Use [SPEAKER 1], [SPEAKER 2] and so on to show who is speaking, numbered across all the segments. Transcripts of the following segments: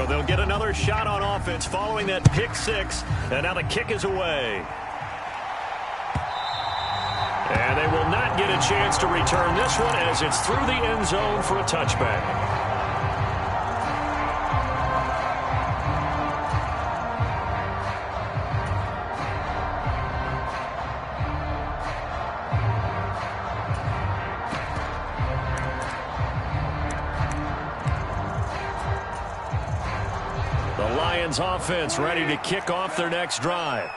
[SPEAKER 1] So they'll get another shot on offense following that pick six, and now the kick is away. And they will not get a chance to return this one as it's through the end zone for a touchback. Offense ready to kick off their next drive.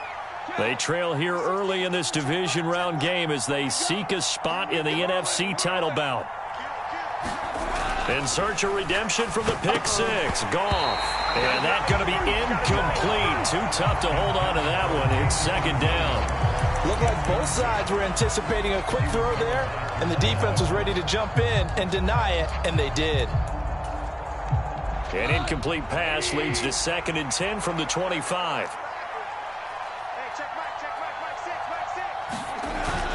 [SPEAKER 1] They trail here early in this division round game as they seek a spot in the NFC title bout. In search of redemption from the pick six. Goff. And that's going to be incomplete. Too tough to hold on to that one. It's second down.
[SPEAKER 2] Looked like both sides were anticipating a quick throw there, and the defense was ready to jump in and deny it, and they did.
[SPEAKER 1] An incomplete pass leads to 2nd and 10 from the 25.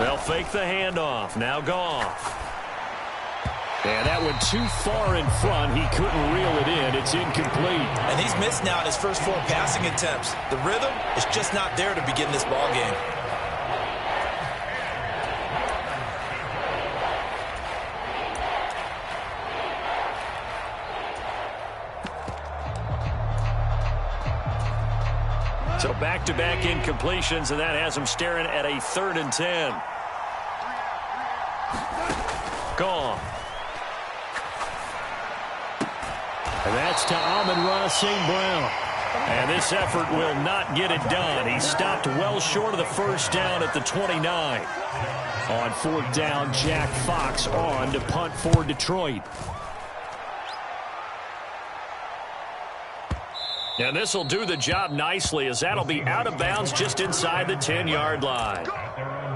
[SPEAKER 1] They'll fake the handoff. Now Goff. And that one too far in front. He couldn't reel it in. It's incomplete.
[SPEAKER 2] And he's missed now in his first 4 passing attempts. The rhythm is just not there to begin this ball game.
[SPEAKER 1] So back-to-back incompletions, and that has him staring at a 3rd and 10. Gone. And that's to Amon-Ra St. Brown. And this effort will not get it done. He stopped well short of the first down at the 29. On 4th down, Jack Fox on to punt for Detroit. And this will do the job nicely as that'll be out of bounds just inside the 10-yard line.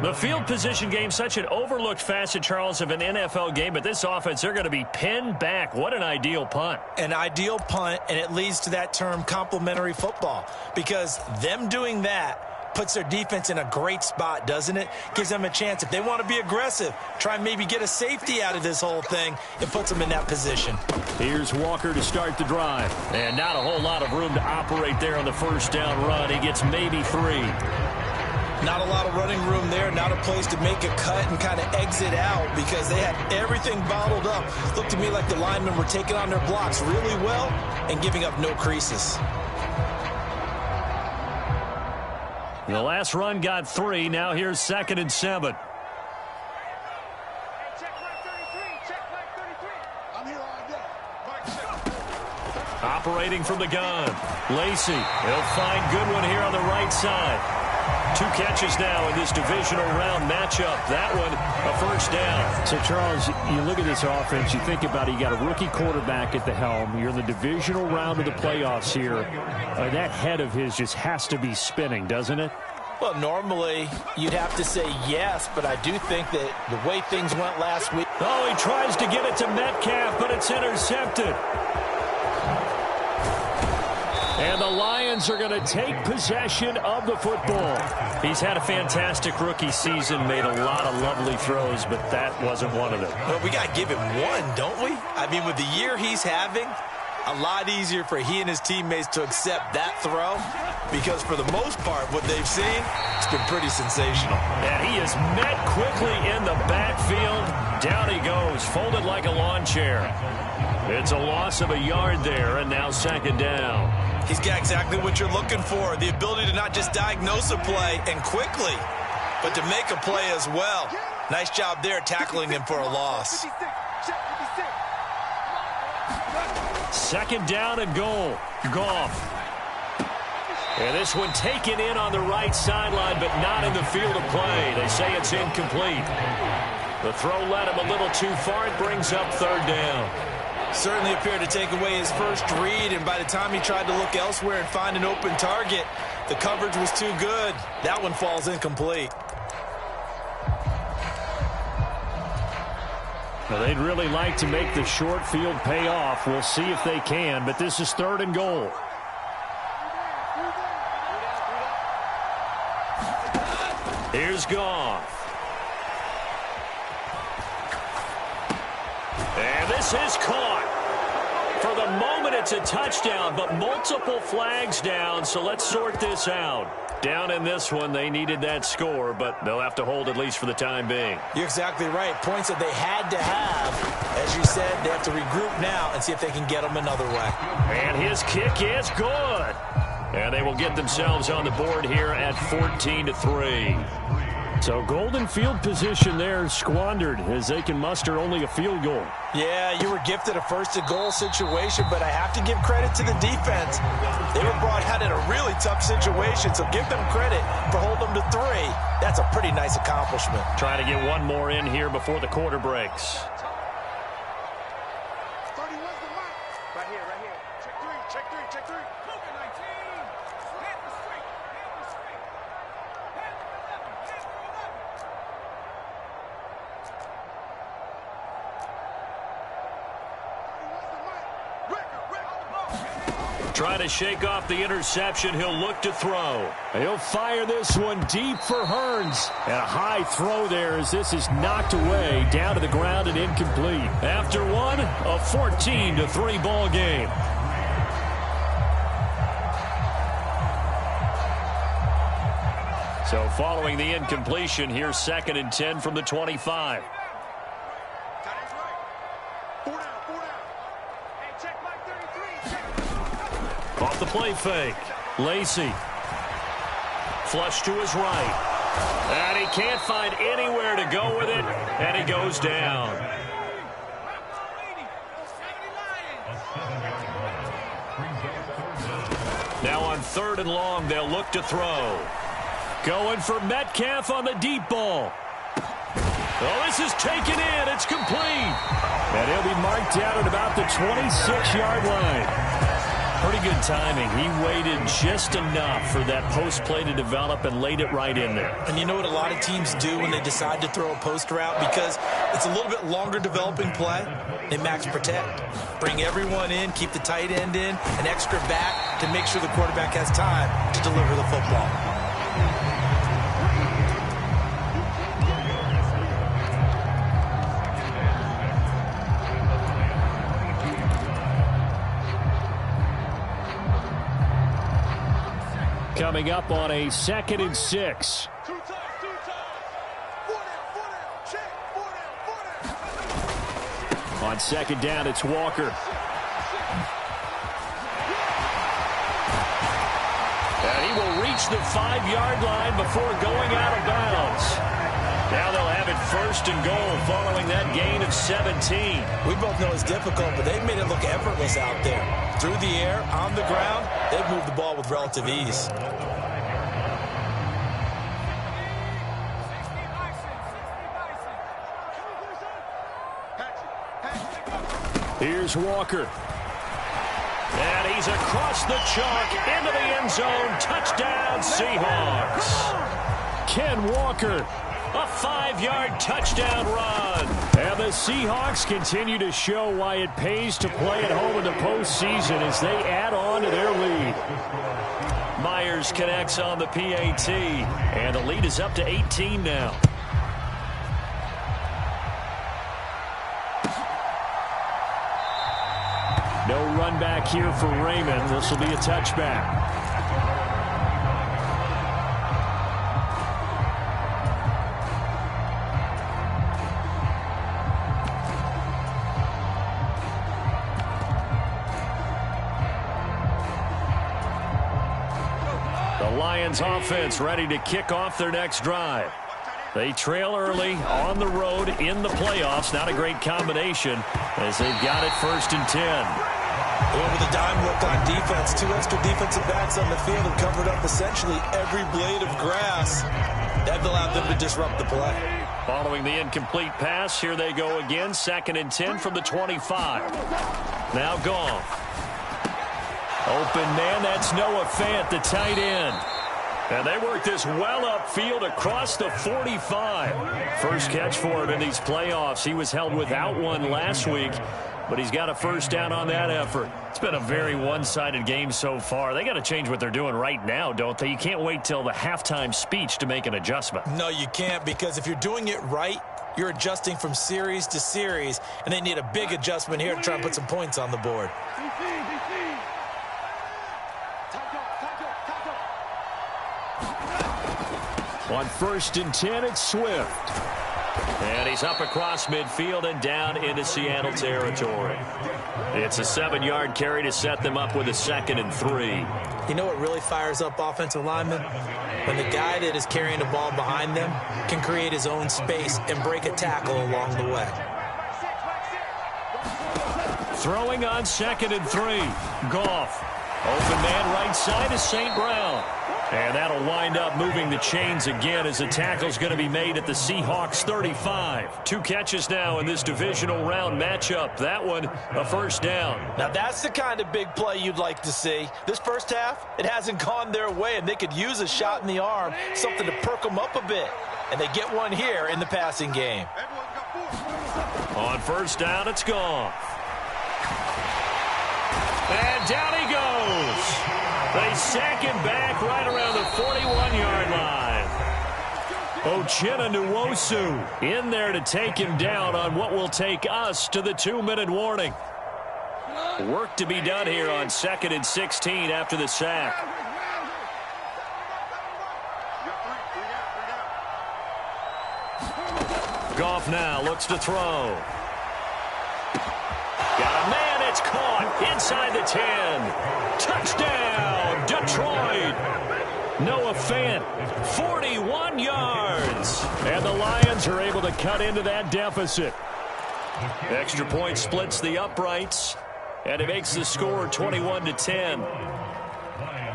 [SPEAKER 1] The field position game, such an overlooked facet, Charles, of an NFL game, but this offense, they're going to be pinned back. What an ideal punt.
[SPEAKER 2] An ideal punt, and it leads to that term complementary football, because them doing that puts their defense in a great spot, doesn't it? Gives them a chance. If they want to be aggressive, try and maybe get a safety out of this whole thing, it puts them in that position.
[SPEAKER 1] Here's Walker to start the drive. And not a whole lot of room to operate there on the first down run. He gets maybe 3.
[SPEAKER 2] Not a lot of running room there, not a place to make a cut and kind of exit out because they had everything bottled up. Looked to me like the linemen were taking on their blocks really well and giving up no creases.
[SPEAKER 1] The last run got 3. Now here's 2nd and 7. Operating from the gun. Lacey. He'll find Goodwin here on the right side. 2 catches now in this divisional round matchup. That one, a first down.
[SPEAKER 3] So, Charles, you look at this offense, you think about it, you got a rookie quarterback at the helm. You're in the divisional round of the playoffs here. That head of his just has to be spinning, doesn't it?
[SPEAKER 2] Well, normally you'd have to say yes, but I do think that the way things went last week.
[SPEAKER 1] Oh, he tries to get it to Metcalf, but it's intercepted. And the Lions are going to take possession of the football. He's had a fantastic rookie season, made a lot of lovely throws, but that wasn't one of them.
[SPEAKER 2] Well, we got to give him one, don't we? I mean, with the year he's having, a lot easier for he and his teammates to accept that throw because for the most part, what they've seen, it's been pretty sensational.
[SPEAKER 1] And he is met quickly in the backfield. Down he goes, folded like a lawn chair. It's a loss of a yard there, and now 2nd down.
[SPEAKER 2] He's got exactly what you're looking for, the ability to not just diagnose a play and quickly, but to make a play as well. Nice job there tackling him for a loss.
[SPEAKER 1] 2nd down and goal. Goff. And this one taken in on the right sideline, but not in the field of play. They say it's incomplete. The throw led him a little too far. It brings up 3rd down.
[SPEAKER 2] Certainly appeared to take away his first read, and by the time he tried to look elsewhere and find an open target, the coverage was too good. That one falls incomplete.
[SPEAKER 1] Well, they'd really like to make the short field pay off. We'll see if they can, but this is 3rd and goal. Here's Goff. And this is caught. For the moment, it's a touchdown, but multiple flags down, so let's sort this out. Down in this one, they needed that score, but they'll have to hold at least for the time being.
[SPEAKER 2] You're exactly right. Points that they had to have. As you said, they have to regroup now and see if they can get them another way.
[SPEAKER 1] And his kick is good. And they will get themselves on the board here at 14-3.
[SPEAKER 3] So golden field position there squandered as they can muster only a field goal.
[SPEAKER 2] Yeah, you were gifted a first-and-goal situation, but I have to give credit to the defense. They were brought out in a really tough situation, so give them credit for holding them to 3. That's a pretty nice accomplishment.
[SPEAKER 1] Trying to get one more in here before the quarter breaks. Trying to shake off the interception. He'll look to throw.
[SPEAKER 3] He'll fire this one deep for Hearns. And a high throw there as this is knocked away down to the ground and incomplete.
[SPEAKER 1] After one, a 14-3 ball game. So following the incompletion, here's 2nd and 10 from the 25. Off the play fake. Lacey. Flush to his right. And he can't find anywhere to go with it. And he goes down. Now on 3rd and long, they'll look to throw. Going for Metcalf on the deep ball. Oh, this is taken in. It's complete.
[SPEAKER 3] And he'll be marked down at about the 26-yard line.
[SPEAKER 1] Pretty good timing. He waited just enough for that post play to develop and laid it right in there.
[SPEAKER 2] And you know what a lot of teams do when they decide to throw a post route? Because it's a little bit longer developing play. They max protect. Bring everyone in, keep the tight end in, an extra back to make sure the quarterback has time to deliver the football.
[SPEAKER 3] Coming up on a 2nd and 6. On 2nd down, it's Walker.
[SPEAKER 1] And he will reach the 5-yard line before going out of bounds. Now they'll have it 1st and goal following that gain of 17.
[SPEAKER 2] We both know it's difficult, but they've made it look effortless out there. Through the air, on the ground, they've moved the ball with relative ease.
[SPEAKER 3] Here's Walker.
[SPEAKER 1] And he's across the chalk into the end zone. Touchdown, Seahawks.
[SPEAKER 3] Ken Walker.
[SPEAKER 1] A 5-yard touchdown run.
[SPEAKER 3] And the Seahawks continue to show why it pays to play at home in the postseason as they add on to their lead.
[SPEAKER 1] Myers connects on the PAT. And the lead is up to 18 now.
[SPEAKER 3] No run back here for Raymond. This will be a touchback.
[SPEAKER 1] The Lions offense ready to kick off their next drive. They trail early on the road in the playoffs. Not a great combination as they've got it 1st and 10.
[SPEAKER 2] Over the dime look on defense. 2 extra defensive backs on the field have covered up essentially every blade of grass. That allowed them to disrupt the play.
[SPEAKER 1] Following the incomplete pass, here they go again. 2nd and 10 from the 25. Now Goff. Open man, that's Noah Fant, the tight end. And they work this well upfield across the 45. First catch for him in these playoffs. He was held without one last week, but he's got a first down on that effort. It's been a very one-sided game so far. They got to change what they're doing right now, don't they? You can't wait till the halftime speech to make an adjustment.
[SPEAKER 2] No, you can't, because if you're doing it right, You're adjusting from series to series, and they need a big adjustment here to try and put some points on the board.
[SPEAKER 1] On 1st and 10, it's Swift. And he's up across midfield and down into Seattle territory. It's a 7-yard carry to set them up with a 2nd and 3.
[SPEAKER 2] You know what really fires up offensive linemen? When the guy that is carrying the ball behind them can create his own space and break a tackle along the way.
[SPEAKER 1] Throwing on 2nd and 3. Goff. Open man right side is St. Brown. And that'll wind up moving the chains again as the tackle's going to be made at the Seahawks 35. 2 catches now in this divisional round matchup. That one, a 1st down.
[SPEAKER 2] Now that's the kind of big play you'd like to see. This first half, it hasn't gone their way, and they could use a shot in the arm, something to perk them up a bit. And they get one here in the passing game.
[SPEAKER 1] On 1st down, it's gone. And down he goes. They sack him back right around the 41-yard line. Uchenna Nwosu in there to take him down on what will take us to the 2-minute warning. Work to be done here on 2nd and 16 after the sack. Goff now looks to throw. Got a man, it's caught inside the 10. Touchdown, Detroit. Noah Fant, 41 yards. And the Lions are able to cut into that deficit. Extra point splits the uprights, and it makes the score 21-10.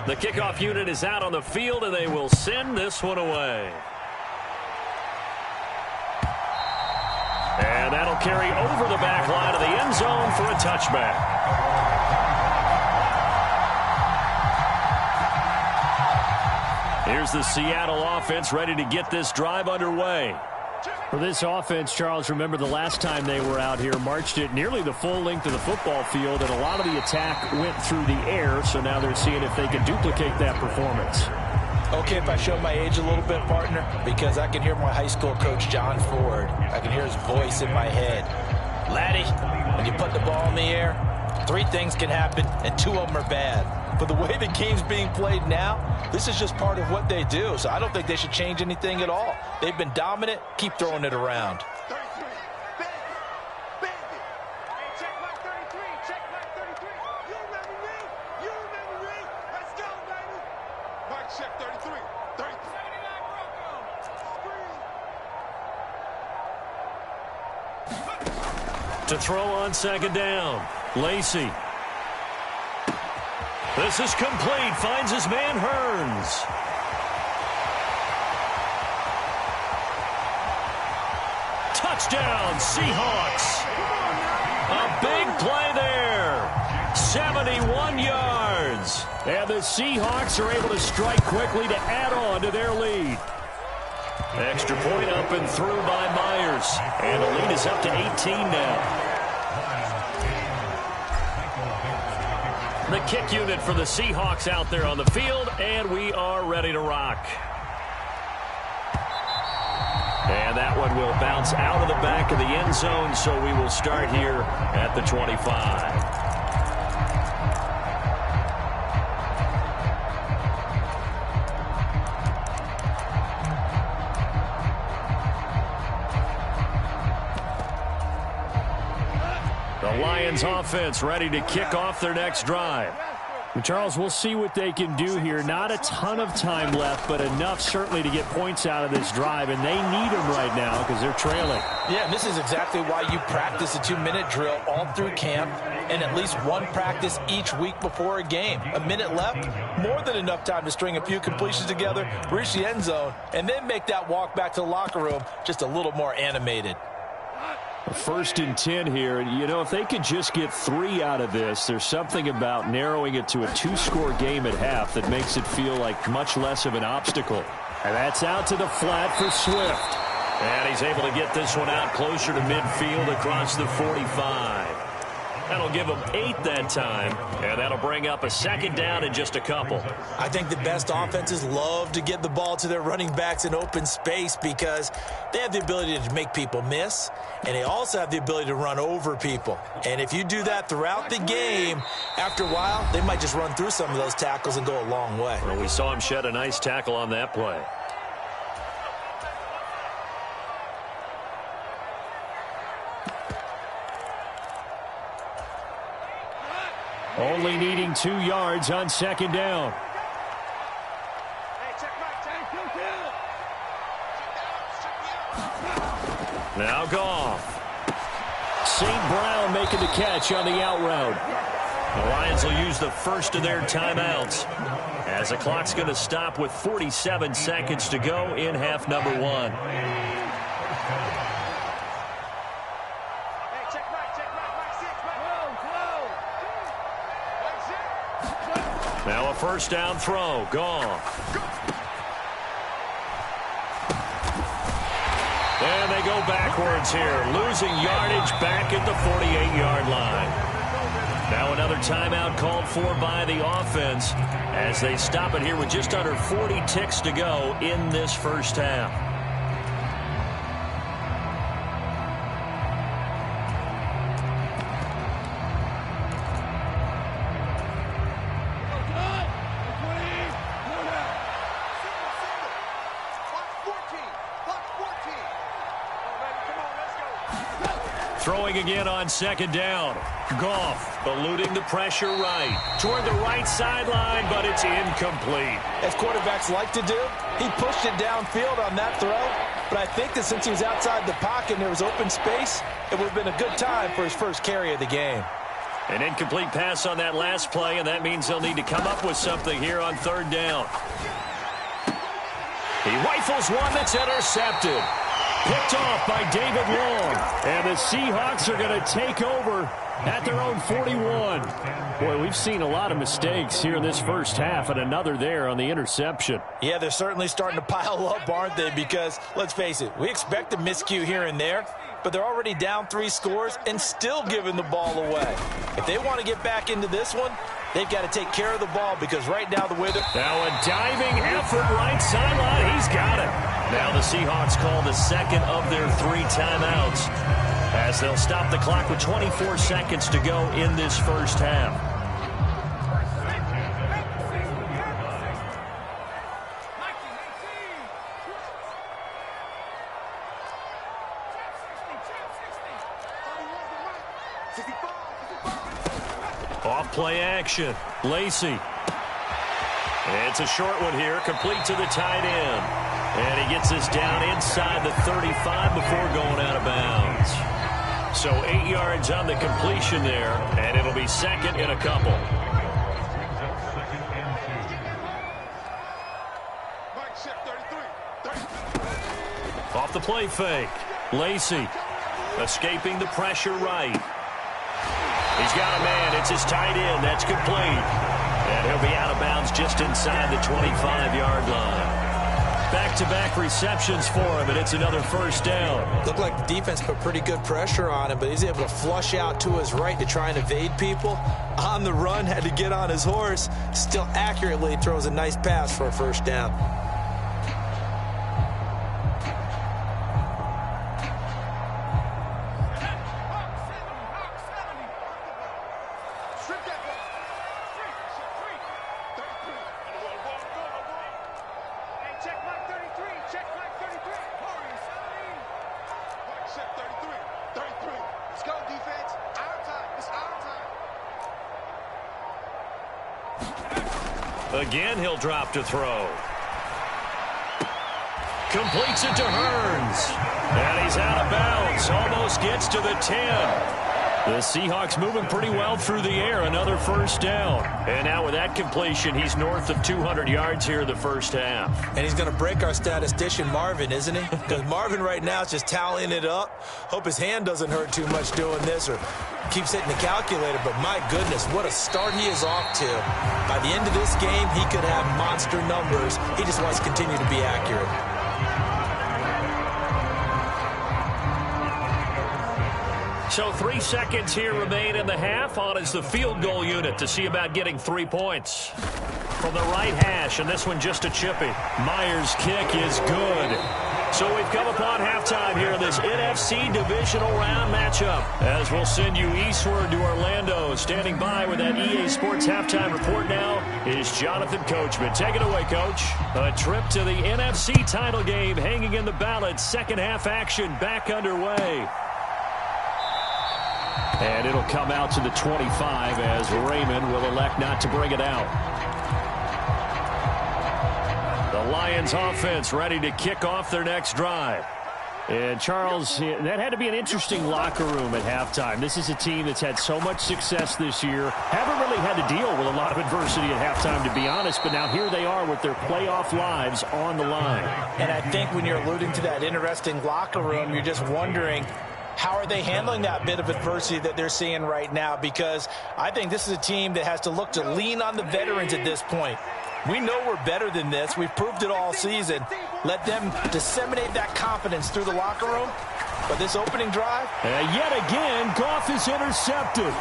[SPEAKER 1] The kickoff unit is out on the field, and they will send this one away. And that'll carry over the back line of the end zone for a touchback. Here's the Seattle offense ready to get this drive underway.
[SPEAKER 3] For this offense, Charles, remember the last time they were out here, marched it nearly the full length of the football field, and a lot of the attack went through the air, so now they're seeing if they can duplicate that performance.
[SPEAKER 2] Okay, if I show my age a little bit, partner, because I can hear my high school coach, John Ford. I can hear his voice in my head. Laddie, when you put the ball in the air, 3 things can happen, and 2 of them are bad. But the way the game's being played now, this is just part of what they do, so I don't think they should change anything at all. They've been dominant. Keep throwing it around.
[SPEAKER 1] To throw on 2nd down, Lacey. This is complete. Finds his man, Hearns. Touchdown, Seahawks. A big play there. 71 yards. And the Seahawks are able to strike quickly to add on to their lead. Extra point up and through by Myers. And the lead is up to 18 now. The kick unit for the Seahawks out there on the field, and we are ready to rock. And that one will bounce out of the back of the end zone, so we will start here at the 25. The Lions offense ready to kick off their next drive.
[SPEAKER 3] And Charles, we'll see what they can do here. Not a ton of time left, but enough certainly to get points out of this drive, and they need them right now because they're trailing.
[SPEAKER 2] Yeah, and this is exactly why you practice a 2-minute drill all through camp and at least one practice each week before a game. A minute left, more than enough time to string a few completions together, reach the end zone, and then make that walk back to the locker room just a little more animated.
[SPEAKER 3] 1st and 10 here. You know, if they could just get 3 out of this, there's something about narrowing it to a 2-score game at half that makes it feel like much less of an obstacle. And that's out to the flat for Swift.
[SPEAKER 1] And he's able to get this one out closer to midfield across the 45. That'll give them 8 that time, and that'll bring up a second down in just a couple.
[SPEAKER 2] I think the best offenses love to get the ball to their running backs in open space because they have the ability to make people miss, and they also have the ability to run over people. And if you do that throughout the game, after a while, they might just run through some of those tackles and go a long way.
[SPEAKER 1] Well, we saw him shed a nice tackle on that play. Only needing 2 yards on second down. Now Goff. St. Brown making the catch on the out route. The Lions will use the first of their timeouts as the clock's going to stop with 47 seconds to go in half number 1. Now a first down throw. Goff. And they go backwards here, losing yardage back at the 48-yard line. Now another timeout called for by the offense as they stop it here with just under 40 ticks to go in this first half. Throwing again on second down. Goff eluding the pressure right. Toward the right sideline, but it's incomplete.
[SPEAKER 2] As quarterbacks like to do, he pushed it downfield on that throw. But I think that since he was outside the pocket and there was open space, it would have been a good time for his first carry of the game.
[SPEAKER 1] An incomplete pass on that last play, and that means they'll need to come up with something here on third down. He rifles one that's intercepted. Picked off by David Long. And the Seahawks are going to take over at their own 41.
[SPEAKER 3] Boy, we've seen a lot of mistakes here in this first half, and another there on the interception.
[SPEAKER 2] Yeah, they're certainly starting to pile up, aren't they? Because, let's face it, we expect a miscue here and there, but they're already down 3 scores and still giving the ball away. If they want to get back into this one, they've got to take care of the ball because right now the way they're...
[SPEAKER 1] Now a diving effort right sideline. He's got it. Now the Seahawks call the second of their 3 timeouts as they'll stop the clock with 24 seconds to go in this first half. Off play action. Lacey. It's a short one here, complete to the tight end. And he gets this down inside the 35 before going out of bounds. So 8 yards on the completion there, and it'll be second in a couple. Off the play fake. Lacey escaping the pressure right. He's got a man. It's his tight end. That's complete. And he'll be out of bounds just inside the 25-yard line. Back-to-back receptions for him, and it's another first down.
[SPEAKER 2] Looked like the defense put pretty good pressure on him, but he's able to flush out to his right to try and evade people. On the run, had to get on his horse. Still accurately throws a nice pass for a first down.
[SPEAKER 1] Again, he'll drop to throw. Completes it to Hearns. And he's out of bounds. Almost gets to the 10. The Seahawks moving pretty well through the air. Another first down. And now with that completion, he's north of 200 yards here in the first half.
[SPEAKER 2] And he's going to break our statistician, Marvin, isn't he? Because Marvin right now is just tallying it up. Hope his hand doesn't hurt too much doing this or keeps hitting the calculator. But my goodness, what a start he is off to. By the end of this game, he could have monster numbers. He just wants to continue to be accurate.
[SPEAKER 1] So 3 seconds here remain in the half. On is the field goal unit to see about getting 3 points. From the right hash, and this one just a chippy. Myers' kick is good. So we've come upon halftime here in this NFC divisional round matchup. As we'll send you eastward to Orlando. Standing by with that EA Sports halftime report now is Jonathan Coachman. Take it away, Coach. A trip to the NFC title game hanging in the balance. Second half action back underway. And it'll come out to the 25 as Raymond will elect not to bring it out. The Lions offense ready to kick off their next drive. And, Charles, that had to be an interesting locker room at halftime. This is a team that's had so much success this year. Haven't really had to deal with a lot of adversity at halftime, to be honest. But now here they are with their playoff lives on the line.
[SPEAKER 2] And I think when you're alluding to that interesting locker room, you're just wondering, how are they handling that bit of adversity that they're seeing right now? Because I think this is a team that has to look to lean on the veterans at this point. We know we're better than this. We've proved it all season. Let them disseminate that confidence through the locker room. But this opening drive,
[SPEAKER 3] and yet again, Goff is intercepted.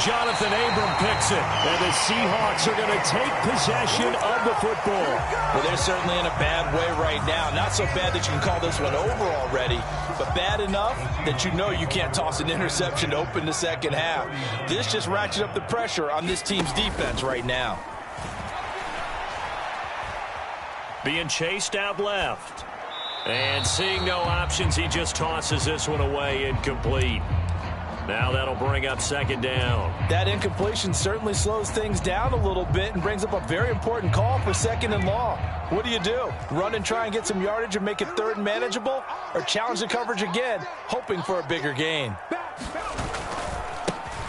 [SPEAKER 1] Jonathan Abram picks it.
[SPEAKER 3] And the Seahawks are going to take possession of the football.
[SPEAKER 2] Well, they're certainly in a bad way right now. Not so bad that you can call this one over already, but bad enough that you know you can't toss an interception to open the second half. This just ratchets up the pressure on this team's defense right now.
[SPEAKER 1] Being chased out left. And seeing no options, he just tosses this one away, incomplete. Now that'll bring up second down.
[SPEAKER 2] That incompletion certainly slows things down a little bit and brings up a very important call for second and long. What do? Run and try and get some yardage and make it third and manageable? Or challenge the coverage again, hoping for a bigger gain?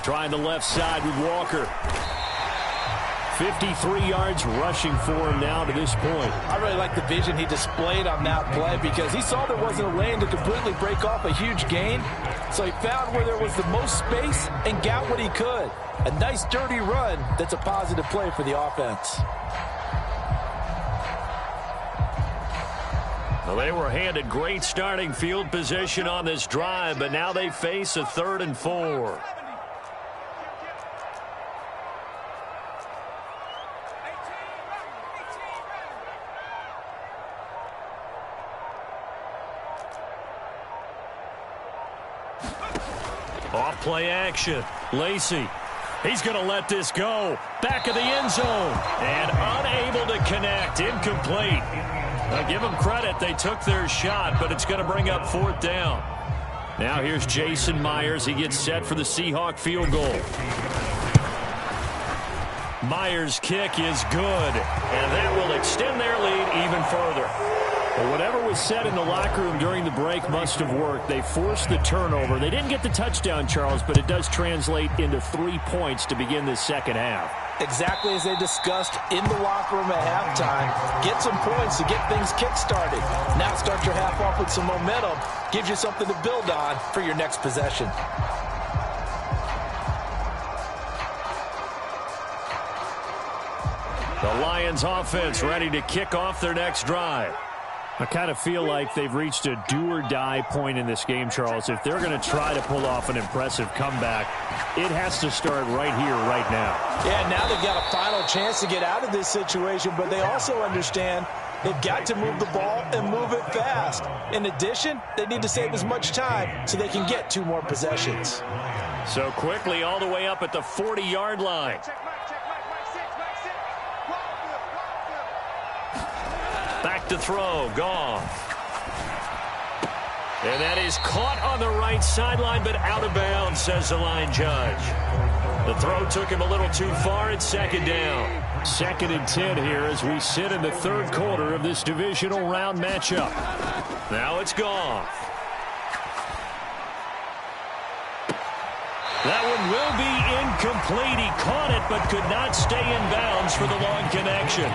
[SPEAKER 3] Trying the left side with Walker. 53 yards rushing for him now to this point.
[SPEAKER 2] I really like the vision he displayed on that play because he saw there wasn't a lane to completely break off a huge gain. So he found where there was the most space and got what he could. A nice dirty run that's a positive play for the offense.
[SPEAKER 1] Well, they were handed great starting field position on this drive, but now they face a 3rd and 4. Off play action. Lacey. He's going to let this go. Back of the end zone. And unable to connect. Incomplete. Now give them credit. They took their shot, but it's going to bring up 4th down. Now here's Jason Myers. He gets set for the Seahawk field goal. Myers' kick is good. And that will extend their lead even further.
[SPEAKER 3] Well, whatever was said in the locker room during the break must have worked. They forced the turnover. They didn't get the touchdown, Charles, but it does translate into 3 points to begin this second half.
[SPEAKER 2] Exactly as they discussed in the locker room at halftime. Get some points to get things kick-started. Now start your half off with some momentum. Gives you something to build on for your next possession.
[SPEAKER 1] The Lions offense ready to kick off their next drive.
[SPEAKER 3] I kind of feel like they've reached a do-or-die point in this game, Charles. If they're going to try to pull off an impressive comeback, it has to start right here, right now.
[SPEAKER 2] Yeah, now they've got a final chance to get out of this situation, but they also understand they've got to move the ball and move it fast. In addition, they need to save as much time so they can get 2 more possessions.
[SPEAKER 1] So quickly all the way up at the 40-yard line. Back to throw, Goff. And that is caught on the right sideline, but out of bounds, says the line judge. The throw took him a little too far. It's second down.
[SPEAKER 3] 2nd and 10 here as we sit in the 3rd quarter of this divisional round matchup.
[SPEAKER 1] Now it's Goff. That one will be incomplete. He caught it, but could not stay in bounds for the long connection.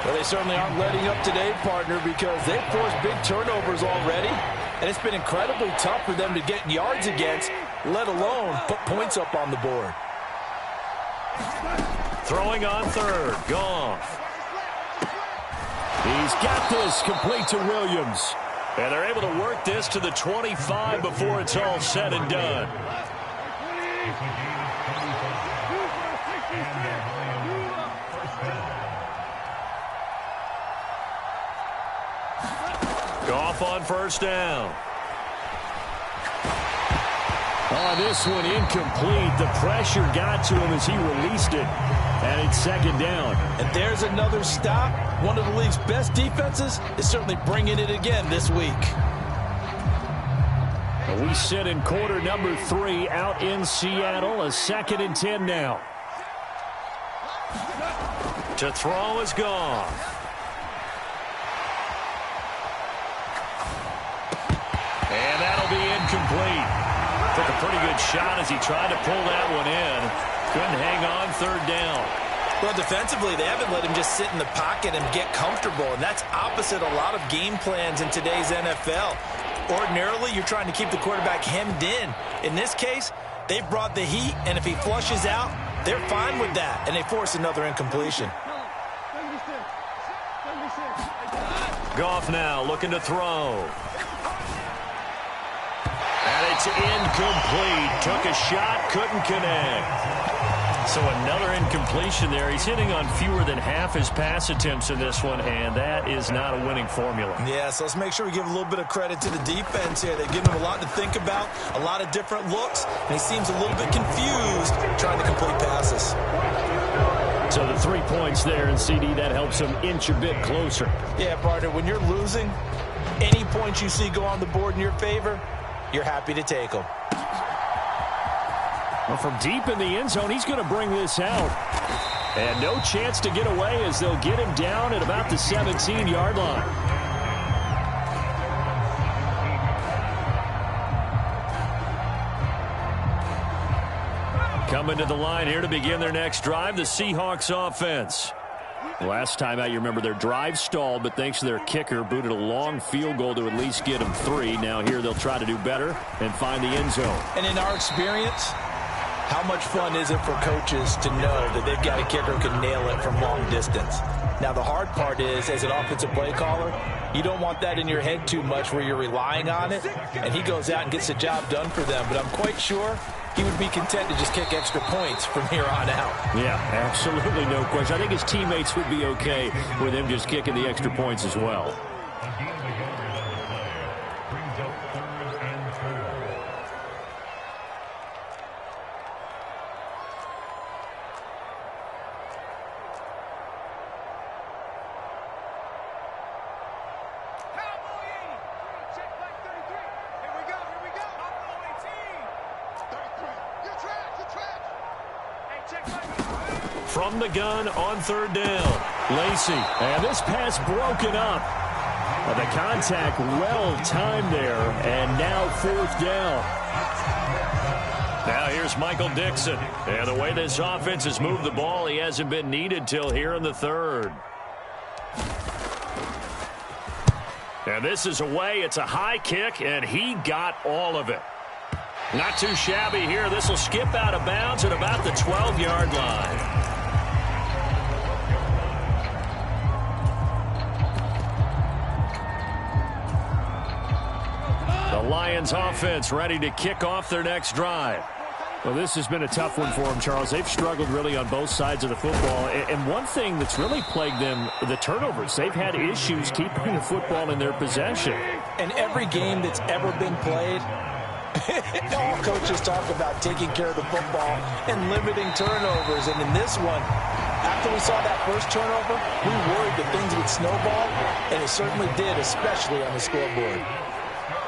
[SPEAKER 2] Well, they certainly aren't letting up today, partner, because they've forced big turnovers already, and it's been incredibly tough for them to get yards against, let alone put points up on the board.
[SPEAKER 1] Throwing on 3rd, Goff.
[SPEAKER 3] He's got this, complete to Williams.
[SPEAKER 1] And they're able to work this to the 25 before it's all said and done. Goff on first down.
[SPEAKER 3] Oh, this one incomplete. The pressure got to him as he released it. And it's second down.
[SPEAKER 2] And there's another stop. One of the league's best defenses is certainly bringing it again this week.
[SPEAKER 3] We sit in quarter number 3 out in Seattle. A 2nd and 10 now.
[SPEAKER 1] To throw is Goff. And that'll be incomplete. Took a pretty good shot as he tried to pull that one in. Couldn't hang on third down.
[SPEAKER 2] Well, defensively, they haven't let him just sit in the pocket and get comfortable, and that's opposite a lot of game plans in today's NFL. Ordinarily, you're trying to keep the quarterback hemmed in. In this case, they brought the heat, and if he flushes out, they're fine with that, and they force another incompletion.
[SPEAKER 1] Goff now looking to throw. And it's incomplete. Took a shot, couldn't connect. So another incompletion there. He's hitting on fewer than half his pass attempts in this one, and that is not a winning formula.
[SPEAKER 2] Yeah, so let's make sure we give a little bit of credit to the defense here. They've given him a lot to think about, a lot of different looks, and he seems a little bit confused trying to complete passes.
[SPEAKER 3] So the 3 points there, and CD, that helps him inch a bit closer.
[SPEAKER 2] Yeah, partner, when you're losing, any points you see go on the board in your favor, you're happy to take them.
[SPEAKER 3] Well, from deep in the end zone, he's going to bring this out. And no chance to get away as they'll get him down at about the 17-yard line.
[SPEAKER 1] Coming to the line here to begin their next drive, the Seahawks offense.
[SPEAKER 3] Last time out, you remember their drive stalled, but thanks to their kicker, booted a long field goal to at least get them 3. Now here they'll try to do better and find the end zone.
[SPEAKER 2] And in our experience, how much fun is it for coaches to know that they've got a kicker who can nail it from long distance? Now, the hard part is, as an offensive play caller, you don't want that in your head too much where you're relying on it, and he goes out and gets the job done for them. But I'm quite sure he would be content to just kick extra points from here on out.
[SPEAKER 3] Yeah, absolutely no question. I think his teammates would be okay with him just kicking the extra points as well.
[SPEAKER 1] From the gun on third down, Lacey.
[SPEAKER 3] And this pass broken up. The contact well timed there, and now fourth down.
[SPEAKER 1] Now here's Michael Dixon. And the way this offense has moved the ball, he hasn't been needed till here in the third. And this is away. It's a high kick, and he got all of it. Not too shabby here. This will skip out of bounds at about the 12-yard line. The Lions offense ready to kick off their next drive.
[SPEAKER 3] Well, this has been a tough one for them, Charles. They've struggled really on both sides of the football. And one thing that's really plagued them, the turnovers. They've had issues keeping the football in their possession.
[SPEAKER 2] And every game that's ever been played, all coaches talk about taking care of the football and limiting turnovers. And in this one, after we saw that first turnover, we worried that things would snowball, and it certainly did, especially on the scoreboard.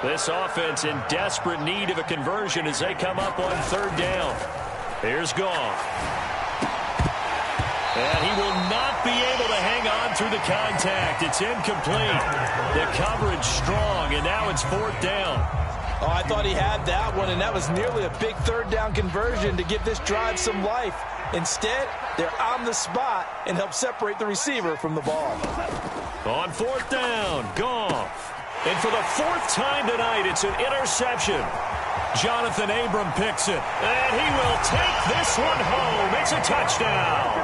[SPEAKER 1] This offense in desperate need of a conversion as they come up on third down. Here's Goff. And he will not be able to hang on through the contact. It's incomplete. The coverage strong, and now it's fourth down.
[SPEAKER 2] Oh, I thought he had that one, and that was nearly a big third down conversion to give this drive some life. Instead, they're on the spot and help separate the receiver from the ball.
[SPEAKER 1] On fourth down, Goff. And for the fourth time tonight, it's an interception. Jonathan Abram picks it, and he will take this one home. It's a touchdown.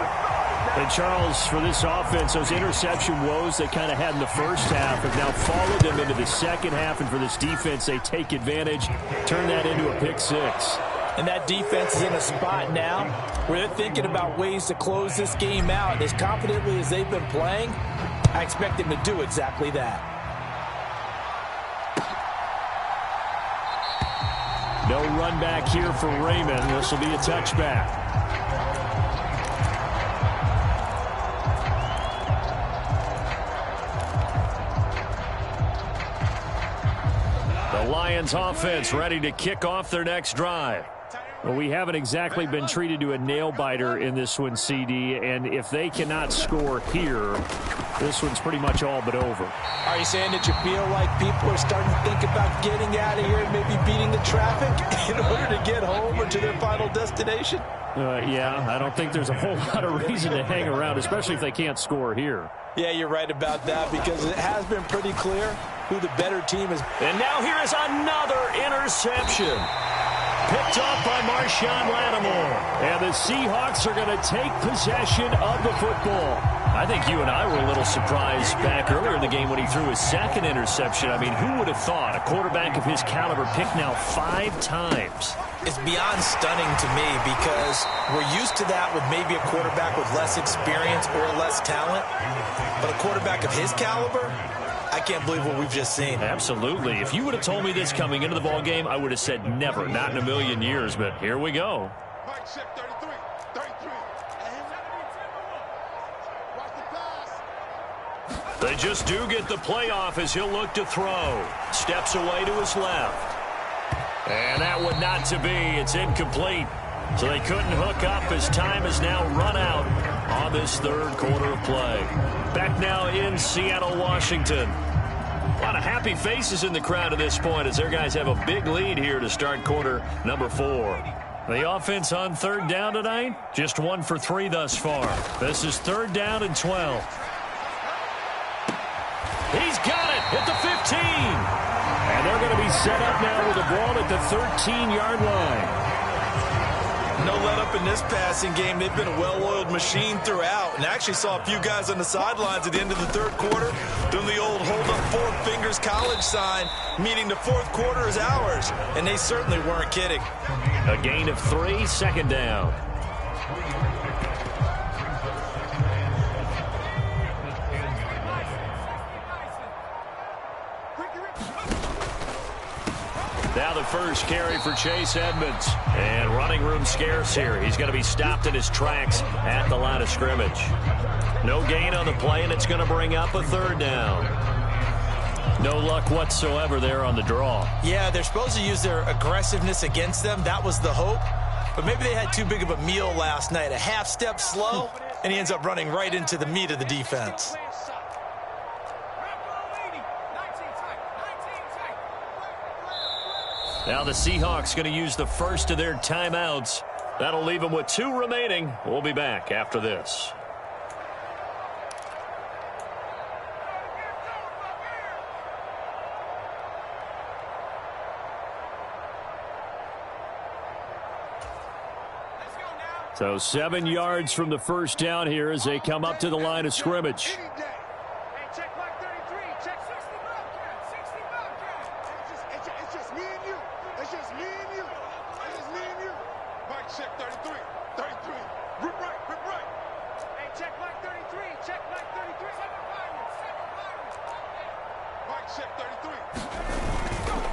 [SPEAKER 3] And Charles, for this offense, those interception woes they kind of had in the first half have now followed them into the second half. And for this defense, they take advantage, turn that into a pick six.
[SPEAKER 2] And that defense is in a spot now where they're thinking about ways to close this game out. And as confidently as they've been playing, I expect them to do exactly that.
[SPEAKER 3] No run back here for Raymond. This will be a touchback. The Lions offense ready to kick off their next drive. Well, we haven't exactly been treated to a nail-biter in this one, CD, and if they cannot score here, this one's pretty much all but over.
[SPEAKER 2] Are you saying that you feel like people are starting to think about getting out of here and maybe beating the traffic in order to get home or to their final destination?
[SPEAKER 3] Yeah, I don't think there's a whole lot of reason to hang around, especially if they can't score here.
[SPEAKER 2] Yeah, you're right about that because it has been pretty clear who the better team is.
[SPEAKER 1] And now here is another interception. Picked off by Marshawn Lattimore.
[SPEAKER 3] And the Seahawks are going to take possession of the football.
[SPEAKER 1] I think you and I were a little surprised back earlier in the game when he threw his second interception. I mean, who would have thought a quarterback of his caliber picked now 5 times?
[SPEAKER 2] It's beyond stunning to me because we're used to that with maybe a quarterback with less experience or less talent. But a quarterback of his caliber, I can't believe what we've just seen.
[SPEAKER 1] Absolutely. If you would have told me this coming into the ball game, I would have said never, not in a million years. But here we go. They just do get the playoff as he'll look to throw. Steps away to his left. And that one not to be. It's incomplete. So they couldn't hook up as time has now run out on this third quarter of play. Back now in Seattle, Washington. A lot of happy faces in the crowd at this point as their guys have a big lead here to start quarter number 4. The offense on third down tonight, just 1 for 3 thus far. This is 3rd down and 12. He's got it at the 15.
[SPEAKER 3] And they're going to be set up now with the ball at the 13-yard line.
[SPEAKER 2] No let up in this passing game. They've been a well-oiled machine throughout. And I actually saw a few guys on the sidelines at the end of the third quarter doing the old hold up 4 fingers college sign, meaning the fourth quarter is ours. And they certainly weren't kidding.
[SPEAKER 1] A gain of 3, 2nd down. Now the first carry for Chase Edmonds. And running room scarce here. He's going to be stopped in his tracks at the line of scrimmage. No gain on the play, and it's going to bring up a 3rd down. No luck whatsoever there on the draw.
[SPEAKER 2] Yeah, they're supposed to use their aggressiveness against them. That was the hope. But maybe they had too big of a meal last night. A half step slow, and he ends up running right into the meat of the defense.
[SPEAKER 1] Now the Seahawks going to use the first of their timeouts. That'll leave them with 2 remaining. We'll be back after this.
[SPEAKER 3] So 7 yards from the first down here as they come up to the line of scrimmage.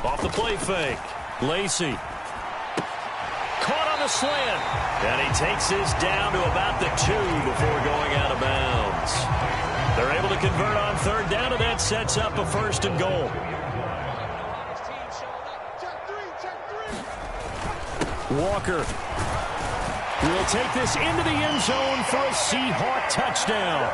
[SPEAKER 1] Off the play fake. Lacey. Caught on the slant. And he takes this down to about the 2 before going out of bounds. They're able to convert on 3rd down, and that sets up a 1st and goal.
[SPEAKER 3] Walker will take this into the end zone for a Seahawk touchdown.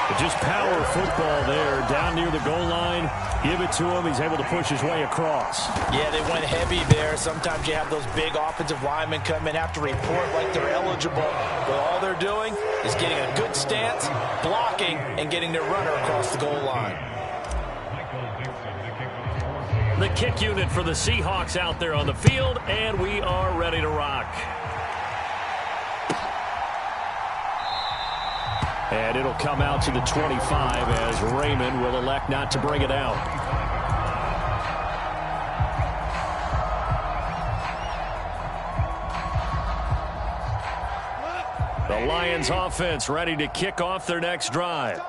[SPEAKER 3] But just power football there down near the goal line. Give it to him. He's able to push his way across.
[SPEAKER 2] Yeah, they went heavy there. Sometimes you have those big offensive linemen come in, have to report like they're eligible. But all they're doing is getting a good stance, blocking, and getting their runner across the goal line.
[SPEAKER 1] The kick unit for the Seahawks out there on the field, and we are ready to rock.
[SPEAKER 3] And it'll come out to the 25 as Raymond will elect not to bring it out. The Lions offense ready to kick off their next drive.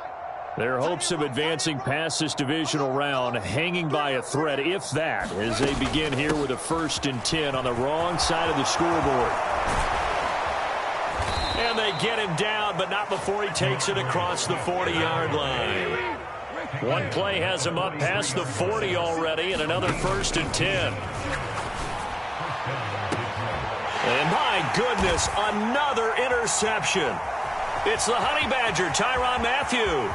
[SPEAKER 3] Their hopes of advancing past this divisional round hanging by a thread, if that, as they begin here with a 1st and 10 on the wrong side of the scoreboard. And they get him down, but not before he takes it across the 40-yard line. One play has him up past the 40 already, and another 1st and 10. And my goodness, another interception. It's the Honey Badger, Tyrann Mathieu.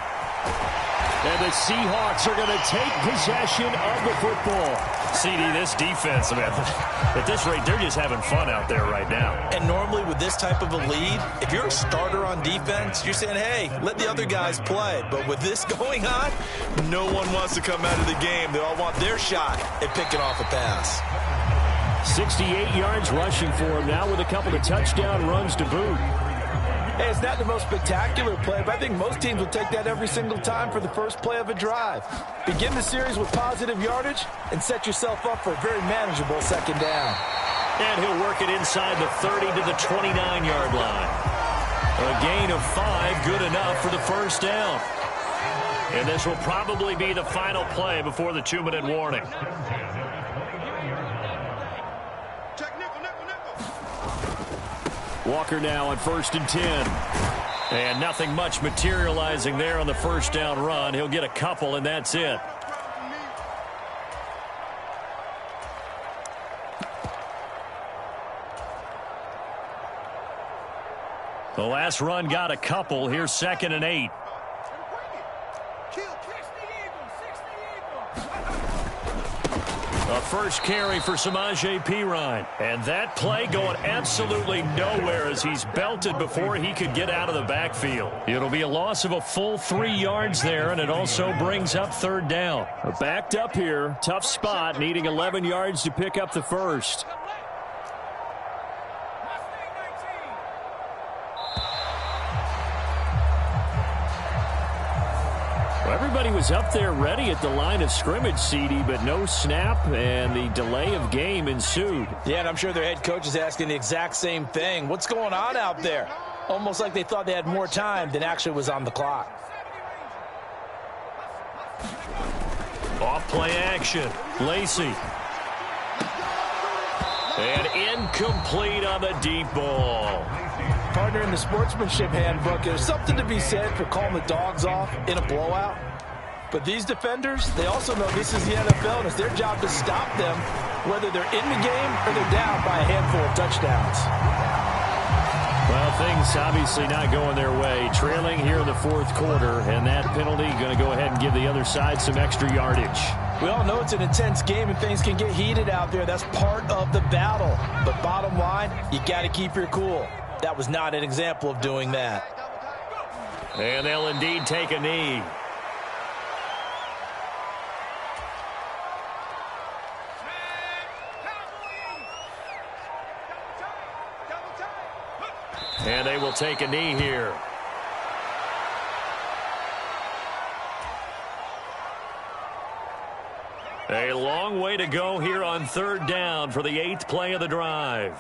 [SPEAKER 3] And the Seahawks are going to take possession of the football.
[SPEAKER 1] CD, this defense, man, at this rate, they're just having fun out there right now.
[SPEAKER 2] And normally with this type of a lead, if you're a starter on defense, you're saying, hey, let the other guys play. But with this going on, no one wants to come out of the game. They all want their shot at picking off a pass.
[SPEAKER 3] 68 yards rushing for him now with a couple of touchdown runs to boot.
[SPEAKER 4] Hey, it's not the most spectacular play, but I think most teams will take that every single time for the first play of a drive. Begin the series with positive yardage and set yourself up for a very manageable 2nd down.
[SPEAKER 3] And he'll work it inside the 30 to the 29-yard line. A gain of 5, good enough for the 1st down. And this will probably be the final play before the 2-minute warning. Walker now on 1st and 10. And nothing much materializing there on the 1st down run. He'll get a couple, and that's it. The last run got a couple. Here's 2nd and 8. A first carry for Samaje Perine. And that play going absolutely nowhere as he's belted before he could get out of the backfield. It'll be a loss of a full 3 yards there, and it also brings up 3rd down. Backed up here, tough spot, needing 11 yards to pick up the 1st. Everybody was up there ready at the line of scrimmage, CD, but no snap, and the delay of game ensued.
[SPEAKER 4] Yeah, and I'm sure their head coach is asking the exact same thing. What's going on out there? Almost like they thought they had more time than actually was on the clock.
[SPEAKER 3] Off play action. Lacey. And incomplete on the deep ball.
[SPEAKER 4] Partner, in the sportsmanship handbook, there's something to be said for calling the dogs off in a blowout. But these defenders, they also know this is the NFL, and it's their job to stop them, whether they're in the game or they're down by a handful of touchdowns.
[SPEAKER 3] Well, things obviously not going their way. Trailing here in the 4th quarter, and that penalty going to go ahead and give the other side some extra yardage.
[SPEAKER 4] We all know it's an intense game and things can get heated out there. That's part of the battle. But bottom line, you got to keep your cool. That was not an example of doing that.
[SPEAKER 3] And they'll indeed take a knee. And they will take a knee here. A long way to go here on 3rd down for the 8th play of the drive.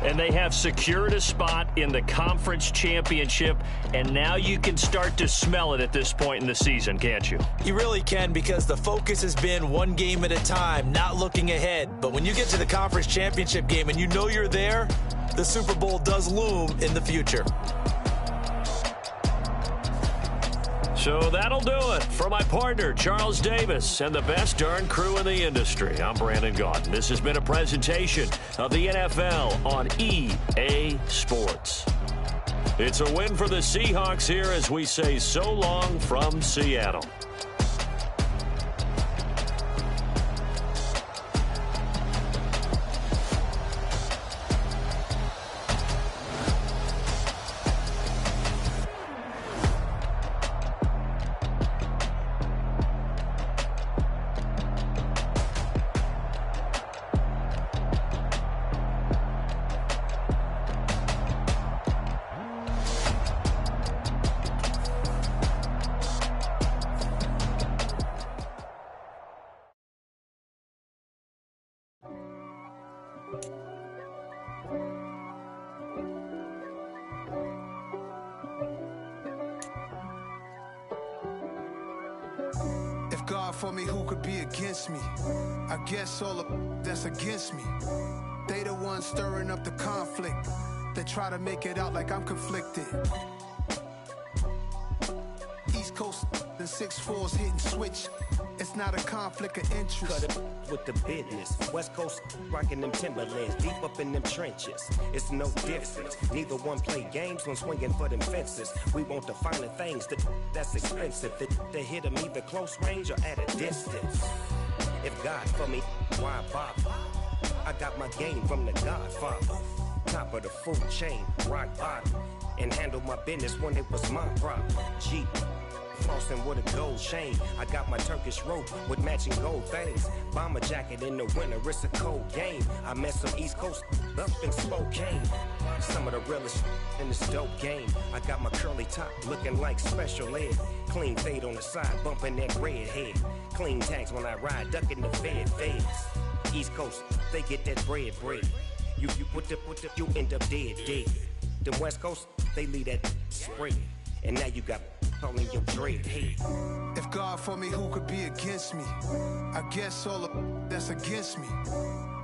[SPEAKER 3] And they have secured a spot in the conference championship, and now you can start to smell it at this point in the season, can't you?
[SPEAKER 2] You really can, because the focus has been one game at a time, not looking ahead. But when you get to the conference championship game and you know you're there, the Super Bowl does loom in the future.
[SPEAKER 3] So that'll do it for my partner, Charles Davis, and the best darn crew in the industry. I'm Brandon Gaudin. This has been a presentation of the NFL on EA Sports. It's a win for the Seahawks here as we say so long from Seattle.
[SPEAKER 5] God for me, who could be against me? I guess all of that's against me. They the ones stirring up the conflict. They try to make it out like I'm conflicted. East Coast and 6'4's hitting switch. It's not a conflict of interest.
[SPEAKER 6] Cut it with the business. West Coast rocking them Timberlands, deep up in them trenches. It's no difference. Neither one play games when swinging for them fences. We want the finer things that's expensive. That hit them either close range or at a distance. If God for me, why bother? I got my game from the Godfather. Top of the food chain, rock bottom. And handle my business when it was my problem. G. Flossing with a gold chain. I got my Turkish rope with matching gold things. Bomber jacket in the winter, it's a cold game. I met some East Coast up in Spokane. Some of the realest in this dope game. I got my curly top looking like special ed. Clean fade on the side, bumping that red head. Clean tags when I ride, ducking the feds. East Coast, they get that bread. You end up dead. The West Coast, they leave that spread. And now you got calling your dread head.
[SPEAKER 5] If God for me, who could be against me? I guess all of that's against me.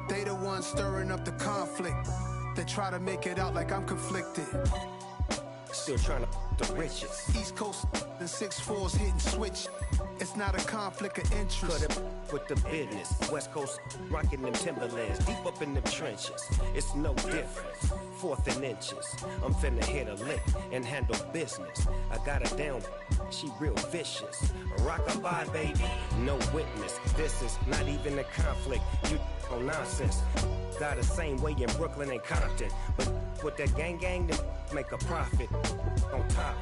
[SPEAKER 5] They the ones stirring up the conflict. They try to make it out like I'm conflicted.
[SPEAKER 6] Still trying to the riches.
[SPEAKER 5] East Coast and 6'4's hitting switch. It's not a conflict of interest.
[SPEAKER 6] Cut it with the business. West Coast rocking them Timberlands, deep up in them trenches. It's no difference. 4th and inches. I'm finna hit a lick and handle business. I got her down, she real vicious. Rockabye, baby, no witness. This is not even a conflict. You on nonsense. Got the same way in Brooklyn and Compton. But with that gang, then make a profit. On top,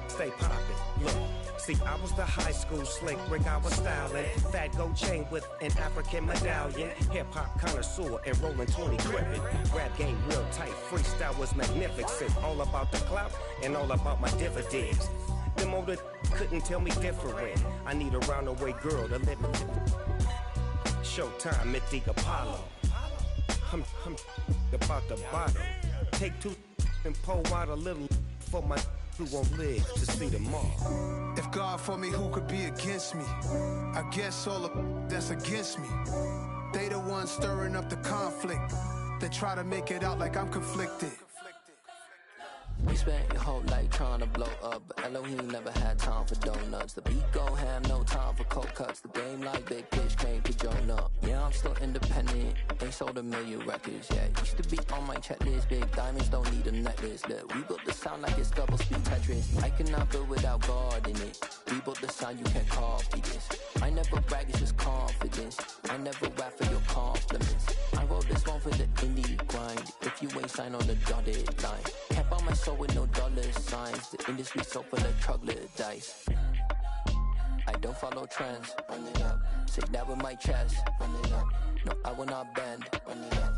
[SPEAKER 6] stay poppin'. Look, see, I was the high school slick Rick, I was styling. Fat gold chain with an African medallion. Hip-hop connoisseur and rolling 20 cribbin'. Rap game real tight, freestyle was magnificent. All about the clout and all about my dividends. Them older couldn't tell me different. I need a roundaway girl to let me. Showtime, Mythic Apollo. I'm about the bottom. Take 2 and pull out a little for my who won't live to see tomorrow.
[SPEAKER 5] If God for me, who could be against me? I guess all of that's against me. They the ones stirring up the conflict. They try to make it out like I'm conflicted.
[SPEAKER 7] You spent your whole life trying to blow up, but Elohim never had time for donuts. The beat go ham, no time for cold cuts. The game like Big Fish came to join up. Yeah, I'm still independent, ain't sold a million records yet. Used to be on my checklist, big diamonds don't need a necklace. Look, we built the sound like it's double speed Tetris. I cannot build without God in it. We built the sound, you can't copy this. I never brag, it's just confidence. I never rap for your compliments. I wrote this one for the indie grind. If you ain't signed on the dotted line, can't buy my soul with no dollar signs. The industry so full of troglodytes. I don't follow trends. Run it up. Say that with my chest. Run it up. No, I will not bend. Run it up.